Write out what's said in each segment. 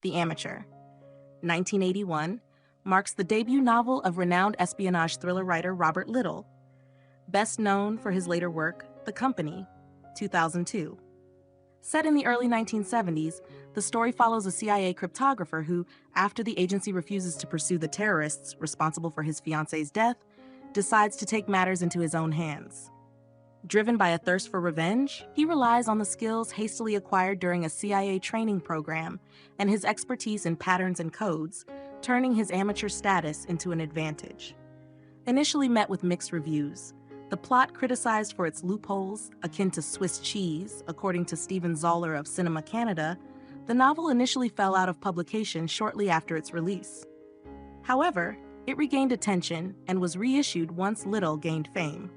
The Amateur. 1981 marks the debut novel of renowned espionage thriller writer Robert Littell, best known for his later work, The Company, 2002. Set in the early 1970s, the story follows a CIA cryptographer who, after the agency refuses to pursue the terrorists responsible for his fiancée's death, decides to take matters into his own hands. Driven by a thirst for revenge, he relies on the skills hastily acquired during a CIA training program and his expertise in patterns and codes, turning his amateur status into an advantage. Initially met with mixed reviews, the plot criticized for its loopholes, akin to Swiss cheese, according to Stephen Zoller of Cinema Canada, the novel initially fell out of publication shortly after its release. However, it regained attention and was reissued once Littell gained fame.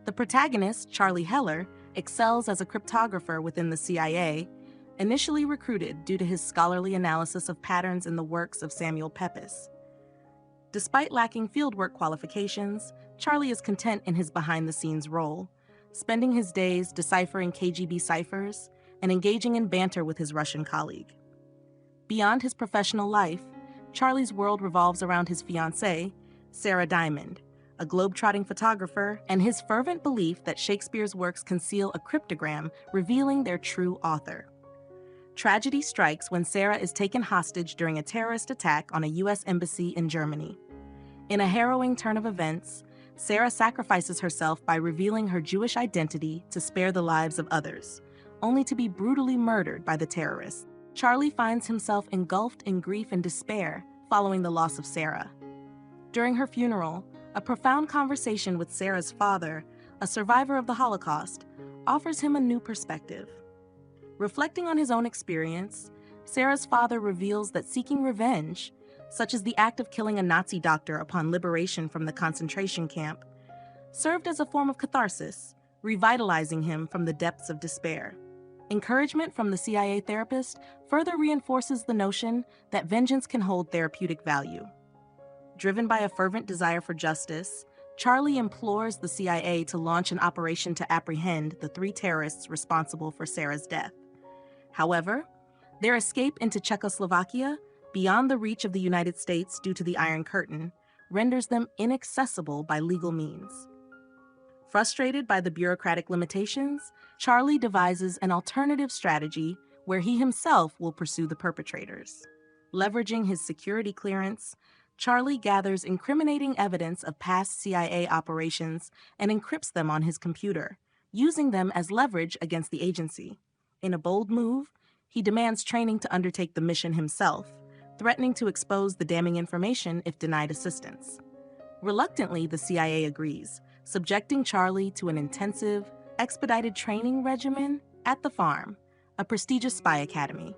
The protagonist, Charlie Heller, excels as a cryptographer within the CIA, initially recruited due to his scholarly analysis of patterns in the works of Samuel Pepys. Despite lacking fieldwork qualifications, Charlie is content in his behind-the-scenes role, spending his days deciphering KGB ciphers and engaging in banter with his Russian colleague. Beyond his professional life, Charlie's world revolves around his fiancée, Sarah Diamond, a globe-trotting photographer, and his fervent belief that Shakespeare's works conceal a cryptogram revealing their true author. Tragedy strikes when Sarah is taken hostage during a terrorist attack on a U.S. embassy in Germany. In a harrowing turn of events, Sarah sacrifices herself by revealing her Jewish identity to spare the lives of others, only to be brutally murdered by the terrorists. Charlie finds himself engulfed in grief and despair following the loss of Sarah. During her funeral, a profound conversation with Sarah's father, a survivor of the Holocaust, offers him a new perspective. Reflecting on his own experience, Sarah's father reveals that seeking revenge, such as the act of killing a Nazi doctor upon liberation from the concentration camp, served as a form of catharsis, revitalizing him from the depths of despair. Encouragement from the CIA therapist further reinforces the notion that vengeance can hold therapeutic value. Driven by a fervent desire for justice, Charlie implores the CIA to launch an operation to apprehend the 3 terrorists responsible for Sarah's death. However, their escape into Czechoslovakia, beyond the reach of the United States due to the Iron Curtain, renders them inaccessible by legal means. Frustrated by the bureaucratic limitations, Charlie devises an alternative strategy where he himself will pursue the perpetrators. Leveraging his security clearance, Charlie gathers incriminating evidence of past CIA operations and encrypts them on his computer, using them as leverage against the agency. In a bold move, he demands training to undertake the mission himself, threatening to expose the damning information if denied assistance. Reluctantly, the CIA agrees, subjecting Charlie to an intensive, expedited training regimen at the Farm, a prestigious spy academy.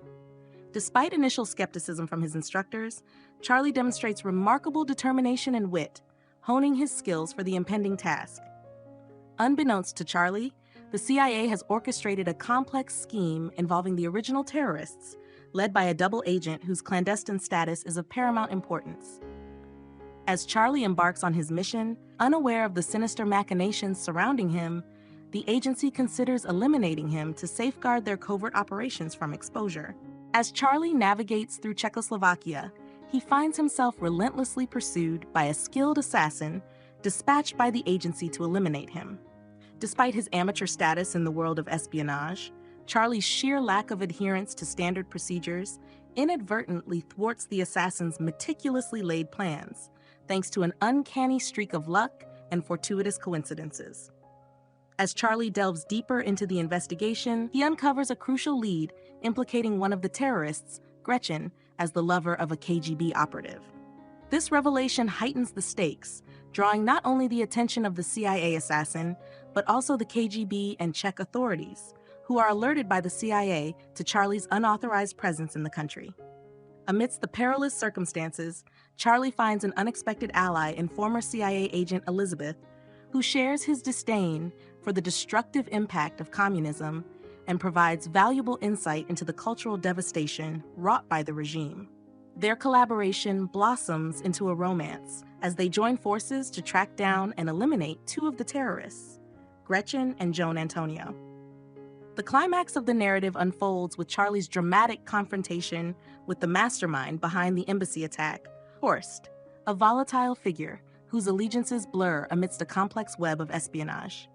Despite initial skepticism from his instructors, Charlie demonstrates remarkable determination and wit, honing his skills for the impending task. Unbeknownst to Charlie, the CIA has orchestrated a complex scheme involving the original terrorists, led by a double agent whose clandestine status is of paramount importance. As Charlie embarks on his mission, unaware of the sinister machinations surrounding him, the agency considers eliminating him to safeguard their covert operations from exposure. As Charlie navigates through Czechoslovakia, he finds himself relentlessly pursued by a skilled assassin dispatched by the agency to eliminate him. Despite his amateur status in the world of espionage, Charlie's sheer lack of adherence to standard procedures inadvertently thwarts the assassin's meticulously laid plans, thanks to an uncanny streak of luck and fortuitous coincidences. As Charlie delves deeper into the investigation, he uncovers a crucial lead implicating one of the terrorists, Gretchen, as the lover of a KGB operative. This revelation heightens the stakes, drawing not only the attention of the CIA assassin, but also the KGB and Czech authorities, who are alerted by the CIA to Charlie's unauthorized presence in the country. Amidst the perilous circumstances, Charlie finds an unexpected ally in former CIA agent Elizabeth, who shares his disdain for the destructive impact of communism and provides valuable insight into the cultural devastation wrought by the regime. Their collaboration blossoms into a romance as they join forces to track down and eliminate 2 of the terrorists, Gretchen and Joan Antonio. The climax of the narrative unfolds with Charlie's dramatic confrontation with the mastermind behind the embassy attack, Horst, a volatile figure whose allegiances blur amidst a complex web of espionage.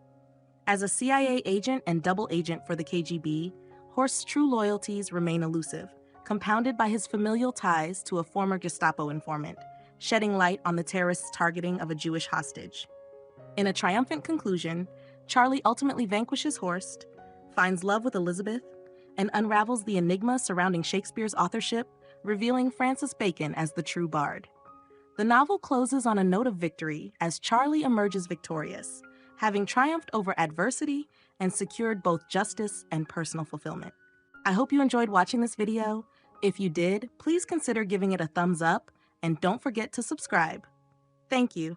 As a CIA agent and double agent for the KGB, Horst's true loyalties remain elusive, compounded by his familial ties to a former Gestapo informant, shedding light on the terrorists' targeting of a Jewish hostage. In a triumphant conclusion, Charlie ultimately vanquishes Horst, finds love with Elizabeth, and unravels the enigma surrounding Shakespeare's authorship, revealing Francis Bacon as the true bard. The novel closes on a note of victory as Charlie emerges victorious, having triumphed over adversity and secured both justice and personal fulfillment. I hope you enjoyed watching this video. If you did, please consider giving it a thumbs up and don't forget to subscribe. Thank you.